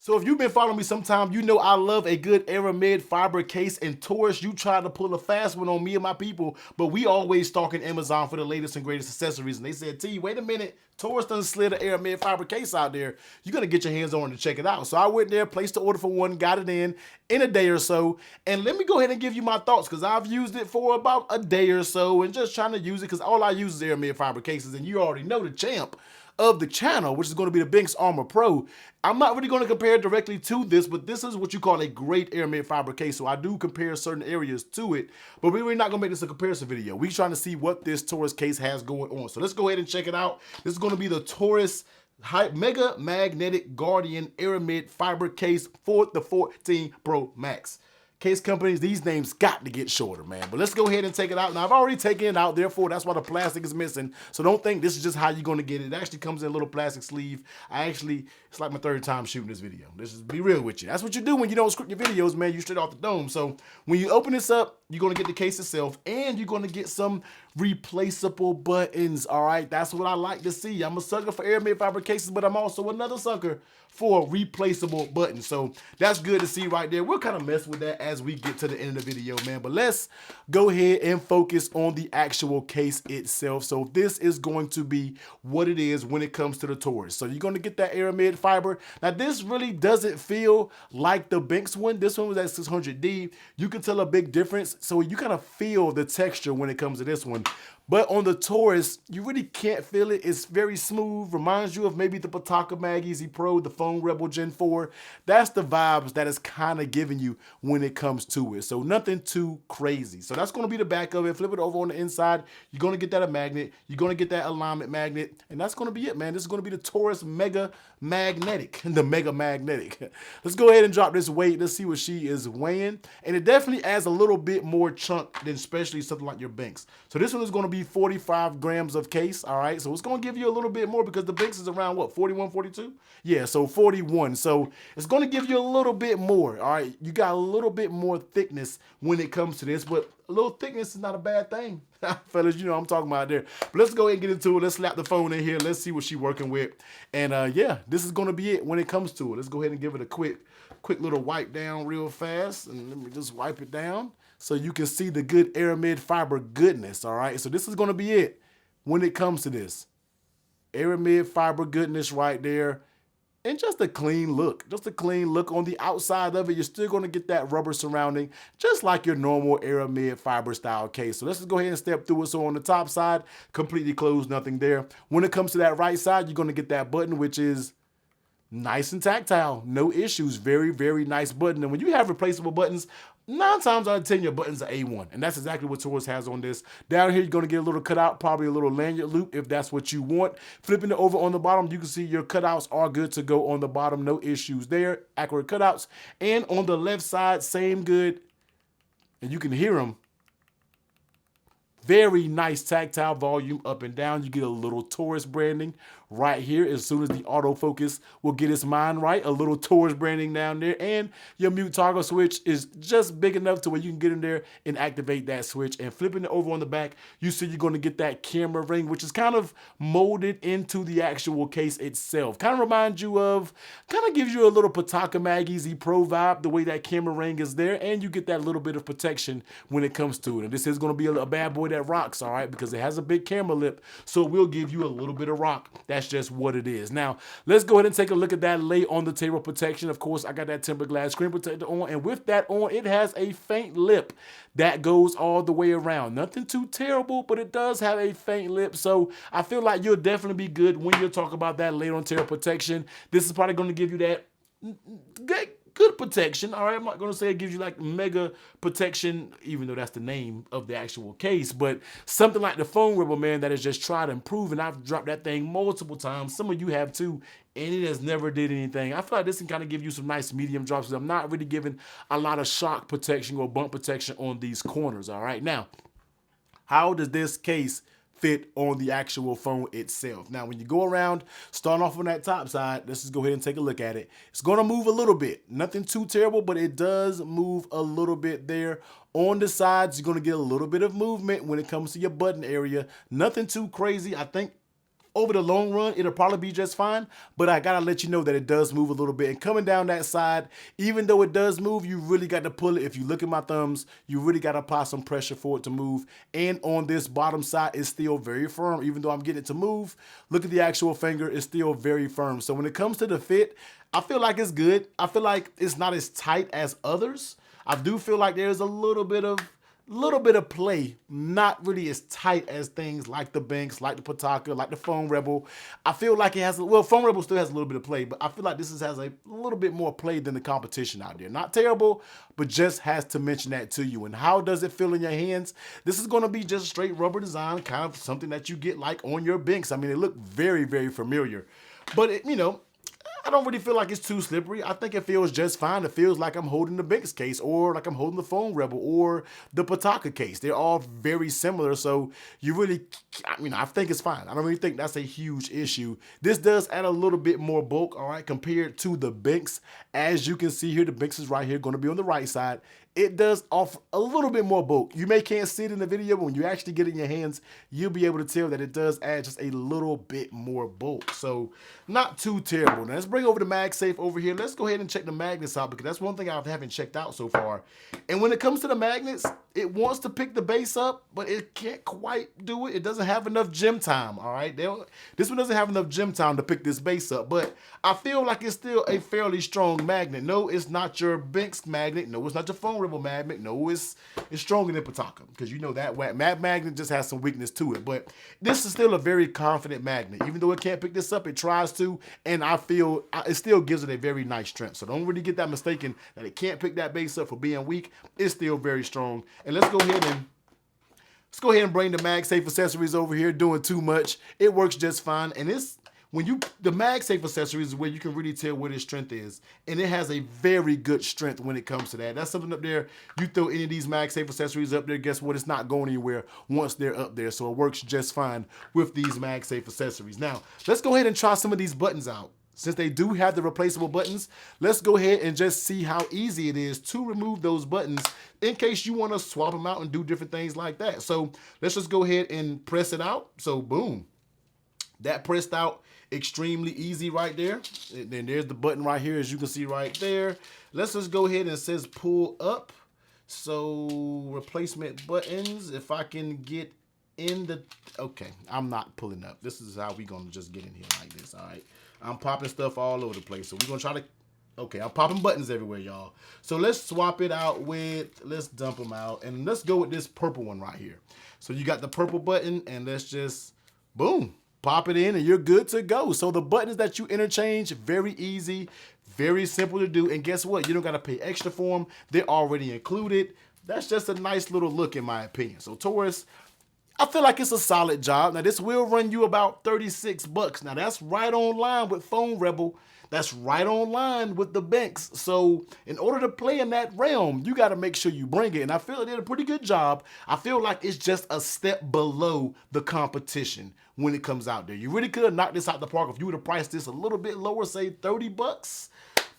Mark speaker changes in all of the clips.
Speaker 1: So if you've been following me sometime, you know I love a good Aramid Fiber case. And Torras, you tried to pull a fast one on me and my people, but we always stalking Amazon for the latest and greatest accessories. And they said, T, wait a minute, Torras done slid an Aramid Fiber case out there. You're gonna get your hands on it to check it out. So I went there, placed the order for one, got it in a day or so. And let me go ahead and give you my thoughts, because I've used it for about a day or so and just trying to use it because all I use is Aramid Fiber cases. And you already know the champ of the channel, which is going to be the Binks Armor Pro. I'm not really going to compare directly to this, but this is what you call a great Aramid Fiber case. So I do compare certain areas to it, but we're not going to make this a comparison video. We're trying to see what this Torras case has going on. So let's go ahead and check it out. This is going to be the Torras Mega Magnetic Guardian Aramid Fiber case for the 14 Pro Max. Case companies, these names got to get shorter, man. But let's go ahead and take it out. Now, I've already taken it out, therefore, that's why the plastic is missing. So don't think this is just how you're going to get it. It actually comes in a little plastic sleeve. It's like my third time shooting this video. Let's just be real with you. That's what you do when you don't script your videos, man. You straight off the dome. So when you open this up, you're going to get the case itself, and you're going to get some replaceable buttons, all right? That's what I like to see. I'm a sucker for Aramid Fiber cases, but I'm also another sucker for replaceable buttons. So that's good to see right there. We'll kind of mess with that as we get to the end of the video, man. But let's go ahead and focus on the actual case itself. So this is going to be what it is when it comes to the Torras. So you're going to get that Aramid Fiber. Now, this really doesn't feel like the Binks one. This one was at 600D. You can tell a big difference. So you kind of feel the texture when it comes to this one. But on the Torras, you really can't feel it. It's very smooth. Reminds you of maybe the Pataka Mag Easy Pro, the Phone Rebel Gen 4. That's the vibes that it's kind of giving you when it comes to it. So nothing too crazy. So that's going to be the back of it. Flip it over on the inside. You're going to get that a magnet. You're going to get that alignment magnet. And that's going to be it, man. This is going to be the Torras Mega Magnetic. The Mega Magnetic. Let's go ahead and drop this weight. Let's see what she is weighing. And it definitely adds a little bit more chunk than especially something like your Binks. So this one is going to be 45 grams of case, all right? So it's going to give you a little bit more because the Binks is around, what, 41, 42? Yeah, so 41. So it's going to give you a little bit more, all right? You got a little bit more thickness when it comes to this, but a little thickness is not a bad thing. Fellas, you know what I'm talking about there. But let's go ahead and get into it. Let's slap the phone in here. Let's see what she's working with. And yeah, this is going to be it when it comes to it. Let's go ahead and give it a quick little wipe down real fast. And let me just wipe it down so you can see the good Aramid Fiber goodness, all right? So this is going to be it when it comes to this. Aramid Fiber goodness right there. And just a clean look. Just a clean look on the outside of it. You're still going to get that rubber surrounding, just like your normal Aramid Fiber style case. So let's just go ahead and step through it. So on the top side, completely closed, nothing there. When it comes to that right side, you're going to get that button, which is nice and tactile, no issues. Very, very nice button. And when you have replaceable buttons, 9 times out of 10, your buttons are A1. And that's exactly what Torras has on this. Down here, you're going to get a little cutout, probably a little lanyard loop if that's what you want. Flipping it over on the bottom, you can see your cutouts are good to go on the bottom. No issues there. Accurate cutouts. And on the left side, same good. And you can hear them. Very nice tactile volume up and down. You get a little Torras branding right here. As soon as the autofocus will get its mind right, a little Torras branding down there. And your mute toggle switch is just big enough to where you can get in there and activate that switch. And flipping it over on the back, you see you're going to get that camera ring, which is kind of molded into the actual case itself. Kind of reminds you of, kind of gives you a little Pataka Mag Easy Pro vibe, the way that camera ring is there. And you get that little bit of protection when it comes to it. And this is going to be a bad boy that rocks, all right, because it has a big camera lip, so it will give you a little bit of rock. That's just what it is. Now, let's go ahead and take a look at that lay on the table protection. Of course, I got that tempered glass screen protector on, and with that on, it has a faint lip that goes all the way around. Nothing too terrible, but it does have a faint lip, so I feel like you'll definitely be good when you talk about that lay on table protection. This is probably going to give you that good protection, all right? I'm not going to say it gives you like mega protection, even though that's the name of the actual case, but something like the Phone Rebel, man, that has just tried to improve, and I've dropped that thing multiple times. Some of you have too, and it has never did anything. I feel like this can kind of give you some nice medium drops, because I'm not really giving a lot of shock protection or bump protection on these corners, all right? Now, how does this case fit on the actual phone itself? Now, when you go around, starting off on that top side, let's just go ahead and take a look at it. It's going to move a little bit. Nothing too terrible, but it does move a little bit there. On the sides, you're going to get a little bit of movement when it comes to your button area. Nothing too crazy. I think over the long run, it'll probably be just fine, but I gotta let you know that it does move a little bit. And coming down that side, even though it does move, you really got to pull it. If you look at my thumbs, you really got to apply some pressure for it to move. And on this bottom side, it's still very firm. Even though I'm getting it to move, look at the actual finger, it's still very firm. So when it comes to the fit, I feel like it's good. I feel like it's not as tight as others. I do feel like there's a little bit of play, not really as tight as things like the Banks, like the Pataka, like the Foam Rebel. I feel like it has, well, Foam Rebel still has a little bit of play, but I feel like this has a little bit more play than the competition out there. Not terrible, but just has to mention that to you. And how does it feel in your hands? This is going to be just straight rubber design, kind of something that you get like on your Banks. I mean, it looked very, very familiar, but it, you know, I don't really feel like it's too slippery. I think it feels just fine. It feels like I'm holding the Banks case, or like I'm holding the Foam Rebel, or the Pataka case. They're all very similar, so you really, I mean, I think it's fine. I don't really think that's a huge issue. This does add a little bit more bulk, all right, compared to the Banks. As you can see here, the Banks is right here, going to be on the right side. It does offer a little bit more bulk. You can't see it in the video, but when you actually get it in your hands, you'll be able to tell that it does add just a little bit more bulk. So not too terrible. Now let's bring over the MagSafe over here. Let's go ahead and check the magnets out, because that's one thing I haven't checked out so far. And when it comes to the magnets, it wants to pick the base up, but it can't quite do it. It doesn't have enough gym time, all right? This one doesn't have enough gym time to pick this base up, but I feel like it's still a fairly strong magnet. No, it's not your Banks magnet. No, it's not your Foam Rebel magnet. No, it's stronger than Pataka, because you know that magnet just has some weakness to it. But this is still a very confident magnet. Even though it can't pick this up, it tries to, and I feel it still gives it a very nice strength. So don't really get that mistaken that it can't pick that base up for being weak. It's still very strong. And let's go ahead and bring the MagSafe accessories over here. Doing too much. It works just fine. And it's the MagSafe accessories is where you can really tell what its strength is. And it has a very good strength when it comes to that. That's something up there. You throw any of these MagSafe accessories up there, guess what? It's not going anywhere once they're up there. So it works just fine with these MagSafe accessories. Now, let's go ahead and try some of these buttons out. Since they do have the replaceable buttons, let's go ahead and just see how easy it is to remove those buttons in case you want to swap them out and do different things like that. So let's just go ahead and press it out. So boom, that pressed out extremely easy right there. And then there's the button right here, as you can see right there. Let's just go ahead and it says pull up. So replacement buttons, if I can get in the, okay, I'm not pulling up. This is how we gonna just get in here like this, all right? I'm popping stuff all over the place. So we're gonna try to, okay, I'm popping buttons everywhere, y'all. So let's swap it out with, let's dump them out. And let's go with this purple one right here. So you got the purple button, and let's just, boom, pop it in and you're good to go. So the buttons that you interchange, very easy, very simple to do. And guess what? You don't gotta pay extra for them. They're already included. That's just a nice little look in my opinion. So Torras, I feel like it's a solid job. Now this will run you about 36 bucks. Now that's right on line with Foam Rebel. That's right on line with the Banks. So in order to play in that realm, you got to make sure you bring it. And I feel it did a pretty good job. I feel like it's just a step below the competition when it comes out there. You really could have knocked this out the park if you would have priced this a little bit lower, say 30 bucks,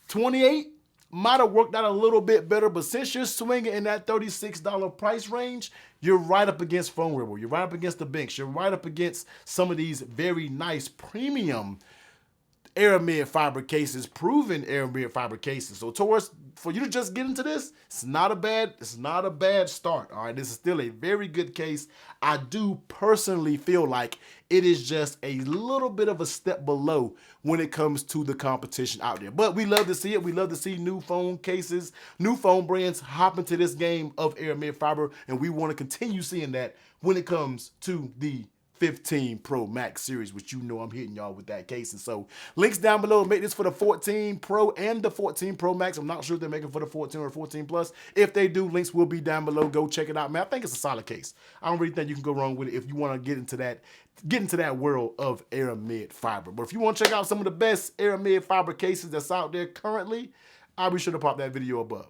Speaker 1: 28. Might have worked out a little bit better, but since you're swinging in that $36 price range, you're right up against Foam Rebel. You're right up against the Banks. You're right up against some of these very nice premium Aramid fiber cases, proven Aramid fiber cases. So Torras, for you to just get into this, it's not a bad start. All right, this is still a very good case. I do personally feel like it is just a little bit of a step below when it comes to the competition out there. But we love to see it. We love to see new phone cases, new phone brands hop into this game of Aramid fiber, and we want to continue seeing that when it comes to the 15 Pro Max series, which you know I'm hitting y'all with that case. And so links down below. Make this for the 14 Pro and the 14 Pro Max. I'm not sure if they're making for the 14 or 14 Plus. If they do, links will be down below. Go check it out, man. I think it's a solid case. I don't really think you can go wrong with it if you want to get into that world of Aramid fiber. But if you want to check out some of the best Aramid fiber cases that's out there currently, I'll be sure to pop that video above.